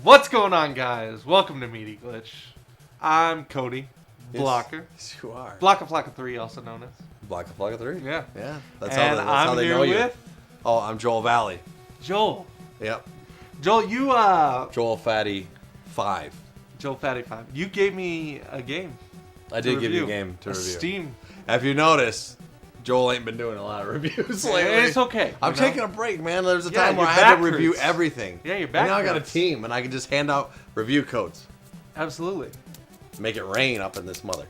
What's going on, guys? Welcome to Meaty Glitch. I'm Cody, Blocker. Yes, you are. Blocka 3, also known as. Blocka 3? Yeah. Yeah. That's how they know you. Oh, I'm Joel VALLIE. Joel. Yep. Joel, you, Joel Fatty 5. Joel Fatty 5. You gave me a game. I did give you a game to review. Steam. If you notice, Joel ain't been doing a lot of reviews lately. It's okay. I'm taking a break, man. There's a Yeah, time where your I had back to review hurts. everything. Yeah, your back And now I got a hurts. team, and I can just hand out review codes. Absolutely. Make it rain up in this mother.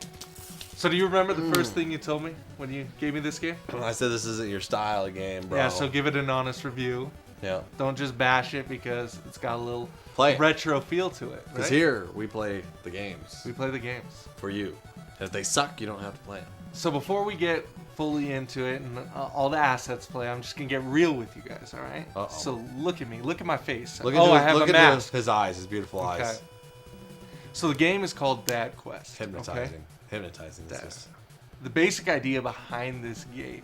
So do you remember the first thing you told me when you gave me this game? I said this isn't your style of game, bro. Yeah, so give it an honest review. Yeah. Don't just bash it because it's got a little Play it. retro feel to it. Because right? here, we play the games. We play the games. For you. If they suck, you don't have to play them. So before we get fully into it and all the assets play, I'm just going to get real with you guys, all right? Uh-oh. So look at me. Look at my face. Look I have a mask. his eyes, his beautiful eyes. So the game is called dadquest. Hypnotizing. Okay? Hypnotizing. The basic idea behind this game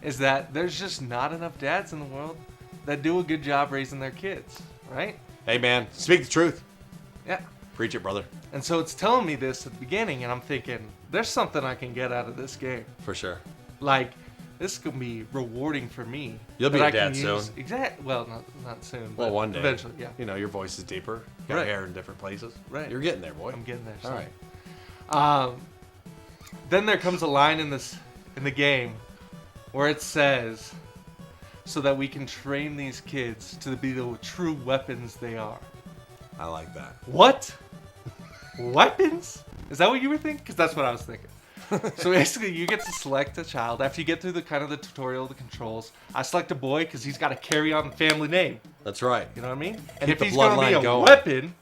is that there's just not enough dads in the world that do a good job raising their kids, right? Hey, man, speak the truth. Yeah. Preach it, brother. And so it's telling me this at the beginning, and I'm thinking, there's something I can get out of this game. For sure. Like, this is going to be rewarding for me. You'll be that a I can dad soon. Exactly. Well, not soon. Well, but one day. Eventually, yeah. You know, your voice is deeper. Got Right. hair in different places. Right. You're getting there, boy. I'm getting there. All Soon. right. Then there comes a line in the game where it says, so that we can train these kids to be the true weapons they are. I like that. What? Weapons? Is that what you were thinking? Because that's what I was thinking. So basically, you get to select a child after you get through the kind of the tutorial, the controls. I select a boy because he's got to carry on the family name. That's right. You know what I mean? And Keep if the he's going to be bloodline a going. weapon,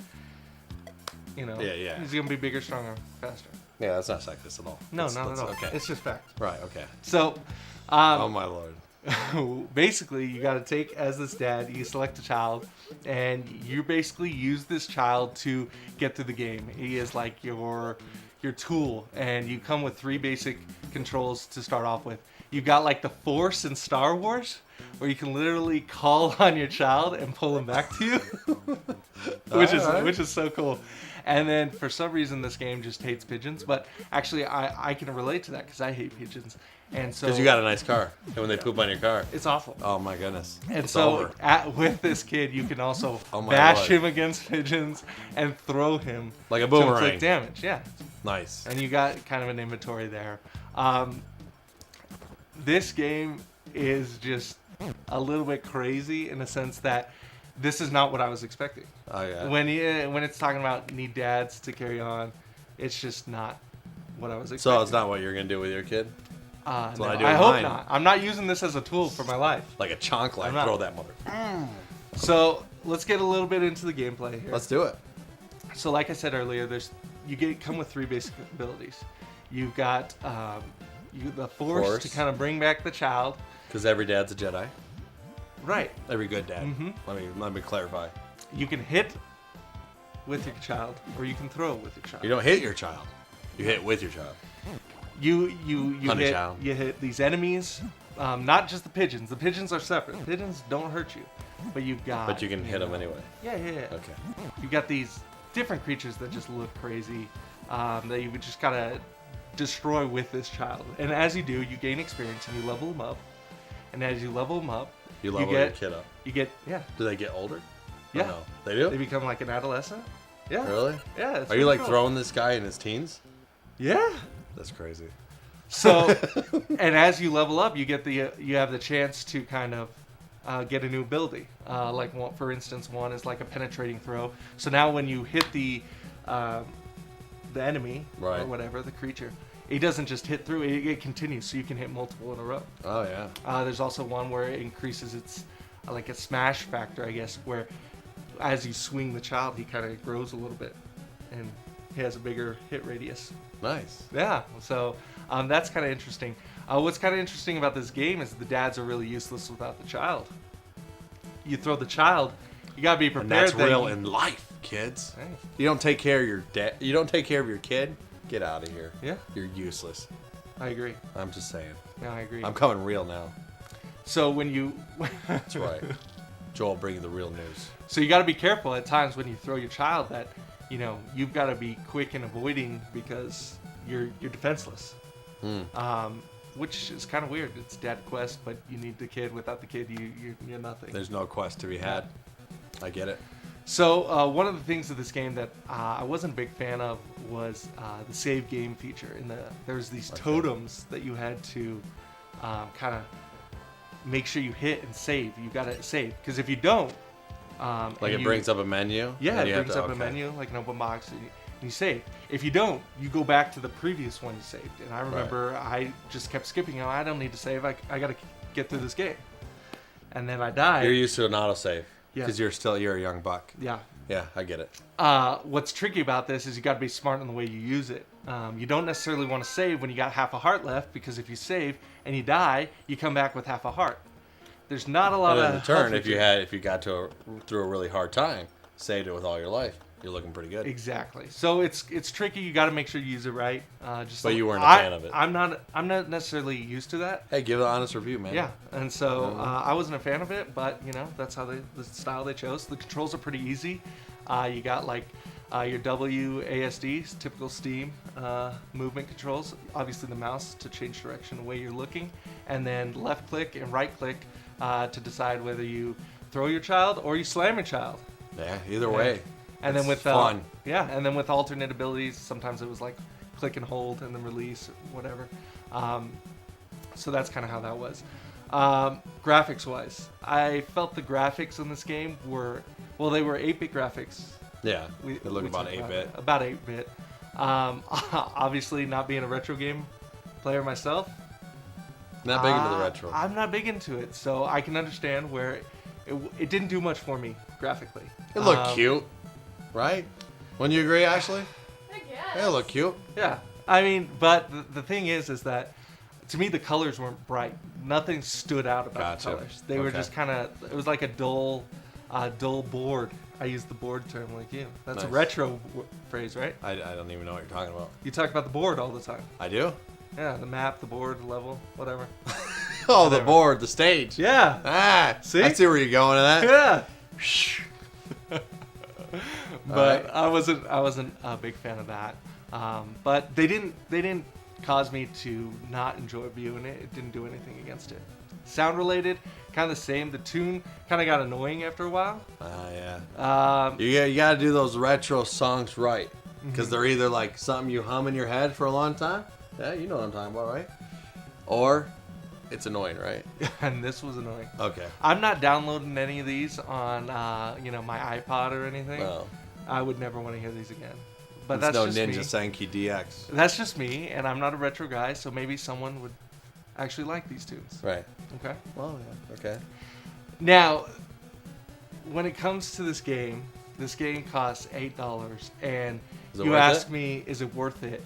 you know, Yeah. he's going to be bigger, stronger, faster. Yeah, that's not sexist at all. No, That's- not at all. that's Okay. It's just fact. Right, okay. So, Oh, my Lord. basically, you got to take as this dad. You select a child, and you basically use this child to get through the game. He is like your tool, and you come with 3 basic controls to start off with. You've got like the Force in Star Wars, where you can literally call on your child and pull him back to you, which is so cool. And then for some reason, this game just hates pigeons, but actually, I can relate to that because I hate pigeons. And so Because you got a nice car. And when they poop on your car. it's awful. Oh, my goodness. And It's so over. with this kid, you can also Oh my bash Lord. him against pigeons and throw him Like a to boomerang. inflict damage. Yeah, Nice. and you got kind of an inventory there. This game is just a little bit crazy in the sense that this is not what I was expecting. Oh, yeah. When it's talking about need dads to carry on, it's just not what I was expecting. So it's not what you're going to do with your kid? No, what I do I with hope mine. not. I'm not using this as a tool for my life. Like a chancla, I'm not. throw that mother. So let's get a little bit into the gameplay here. Let's do it. So like I said earlier, come with 3 basic abilities. You've got the force to kind of bring back the child. Because every dad's a Jedi. Right. Every good dad. Mhm. Let me clarify. You can hit with your child, or you can throw with your child. You don't hit your child. You hit with your child. You Honey hit child. you hit these enemies. Not just the pigeons. The pigeons are separate. Pigeons don't hurt you, but you've got. But you can hit them anyway. Yeah. Okay. You've got these different creatures that just look crazy, that you would just gotta destroy with this child. And as you do, you gain experience and you level them up. And as you level them up, You level your kid up. You get Do they get older? Or Yeah. no? They do? They become like an adolescent. Yeah. Really? Yeah. it's Are you pretty like cool. throwing this guy in his teens? Yeah. That's crazy. So, and as you level up, you have the chance to kind of get a new ability. Like one, for instance, one is like a penetrating throw. So now when you hit the enemy or Right. whatever, the creature, it doesn't just hit through, it continues, so you can hit multiple in a row. Oh, yeah. There's also one where it increases its, like a smash factor, I guess, where as you swing the child, he kind of grows a little bit, and he has a bigger hit radius. Nice. Yeah, so that's kind of interesting. What's kind of interesting about this game is the dads are really useless without the child. You throw the child, you gotta be prepared. And that's that real you- in life, kids. Hey. You don't take care of your dad. You don't take care of your kid. Get out of here. Yeah, You're useless. I agree. I'm just saying. Yeah, I agree. I'm coming real now. So when you That's right. Joel bringing the real news. So you got to be careful at times when you throw your child that, you know, you've got to be quick in avoiding because you're defenseless. Which is kind of weird. It's dadquest, but you need the kid. Without the kid, you're nothing. There's no quest to be had. I get it. So one of the things of this game that I wasn't a big fan of was the save game feature. There's these totems that you had to kind of make sure you hit and save. You got to save because if you don't, like it brings up a menu. Yeah, it brings up a menu like an open box, and you save. If you don't, you go back to the previous one you saved. And I remember I just kept skipping. You know, I don't need to save. I got to get through this game. And then I died. You're used to an autosave. Yeah. Because you're a young buck. Yeah. Yeah, I get it. What's tricky about this is you got to be smart in the way you use it. You don't necessarily want to save when you got half a heart left, because if you save and you die, you come back with half a heart. There's not a lot of. In return, if you got through a really hard time, saved it with all your life, you're looking pretty good. Exactly. So it's tricky. You got to make sure you use it right. But you weren't a fan of it. I'm not necessarily used to that. Hey, give it an honest review, man. Yeah, and so I wasn't a fan of it, but you know that's how the style they chose. The controls are pretty easy. You got like your WASD, typical Steam movement controls. Obviously the mouse to change direction the way you're looking, and then left click and right click to decide whether you throw your child or you slam your child. Yeah, either way. And then with fun. and then with alternate abilities, sometimes it was like click and hold and then release, or whatever. So that's kind of how that was. Graphics wise, I felt the graphics in this game were, well, they were 8-bit graphics. Yeah, they look about 8-bit. About 8-bit. Obviously, not being a retro game player myself. Not big into the retro. I'm not big into it, so I can understand where it didn't do much for me graphically. It looked cute, right? Wouldn't you agree, Ashley? I guess. It looked cute. Yeah, I mean, but the thing is that to me the colors weren't bright. Nothing stood out about the colors. They were just kind of. It was like a dull board. I use the board term like you. That's a retro phrase, right? I don't even know what you're talking about. You talk about the board all the time. I do? Yeah, the map, the board, the level, whatever. Oh, the board, the stage. Yeah. Ah, see? I see where you're going with that. Yeah. But right. I wasn't a big fan of that. But they didn't cause me to not enjoy viewing it. It didn't do anything against it. Sound related, kind of the same. The tune kind of got annoying after a while. Yeah. You got to do those retro songs right, because they're either like something you hum in your head for a long time. Yeah, you know what I'm talking about, right? Or it's annoying, right? And this was annoying. Okay. I'm not downloading any of these on my iPod or anything. No. I would never want to hear these again. But It's that's no just Ninja me. Senki DX. That's just me, and I'm not a retro guy, so maybe someone would actually like these tunes. Right. Okay. Well, yeah. Okay. Now, when it comes to this game costs $8, and you ask me, is it worth it?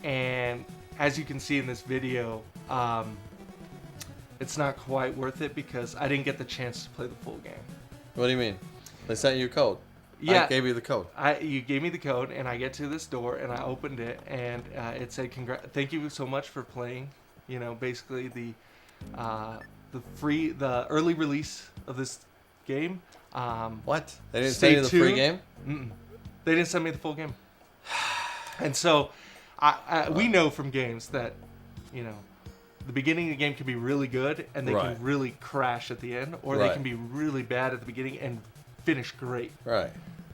And as you can see in this video, it's not quite worth it because I didn't get the chance to play the full game. What do you mean? They sent you a code. Yeah, I gave you the code. You gave me the code, and I get to this door, and I opened it, and it said, "Thank you so much for playing." You know, basically the early release of this game. What? They didn't send you the free game? Mm-mm. They didn't send me the full game. And so, we know from games that, you know, the beginning of the game can be really good, and they can really crash at the end, or they can be really bad at the beginning and finish great. Right.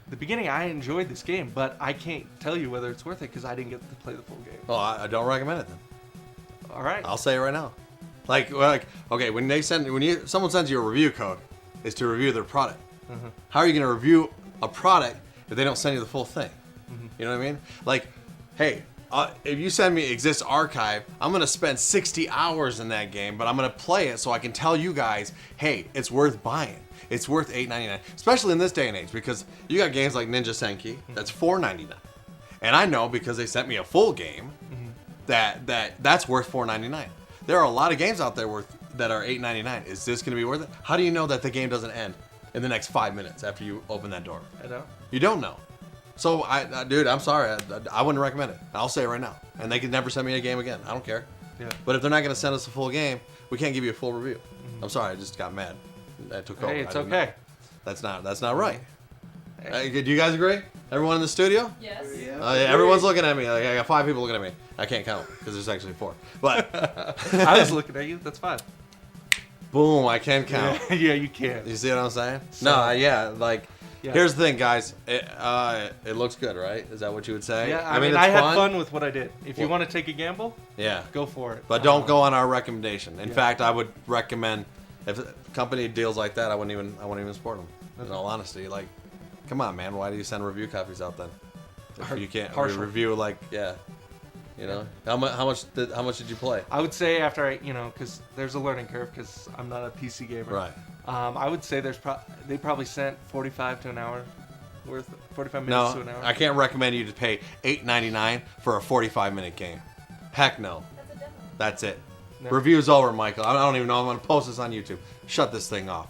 The beginning, I enjoyed this game, but I can't tell you whether it's worth it because I didn't get to play the full game. Well, I don't recommend it then. All right. I'll say it right now. Like okay, when someone sends you a review code, is to review their product. How are you going to review a product if they don't send you the full thing? You know what I mean? Like, hey, if you send me Exist Archive, I'm going to spend 60 hours in that game, but I'm going to play it so I can tell you guys, hey, it's worth buying. It's worth $8.99, especially in this day and age, because you got games like Ninja Senki that's $4.99, and I know because they sent me a full game that's worth $4.99. There are a lot of games out there that are $8.99. Is this going to be worth it? How do you know that the game doesn't end in the next 5 minutes after you open that door? I don't. You don't know. So, dude, I'm sorry. I wouldn't recommend it. I'll say it right now. And they can never send me a game again. I don't care. Yeah. But if they're not going to send us a full game, we can't give you a full review. I'm sorry. I just got mad. I took over. Hey, it's okay. That's not right. Do you guys agree? Everyone in the studio? Yes. Yeah. Yeah, everyone's looking at me. Like, I got 5 people looking at me. I can't count because there's actually 4. But I was looking at you. That's fine. boom, I can count. Yeah, you can. You see what I'm saying? So- No, yeah, like. Yeah. Here's the thing, guys. It looks good, right? Is that what you would say? Yeah, I mean, it's I had fun with what I did. If you Well- want to take a gamble, Yeah. go for it. But don't go on our recommendation. In Yeah. fact, I would recommend if a company deals like that, I wouldn't even support them. In all honesty, like, come on, man, why do you send review copies out then? If you can't Partial. review, like, yeah, you know, how much did you play? I would say after because there's a learning curve because I'm not a PC gamer. Right. I would say they probably sent 45 to an hour worth, 45 minutes No, to an hour. I can't recommend you to pay $8.99 for a 45-minute game. Heck no. That's a demo. That's it. No. Review's over, Michael. I don't even know I'm gonna post this on YouTube. Shut this thing off.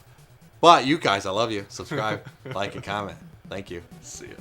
But you guys, I love you. Subscribe, like, and comment. Thank you. See ya.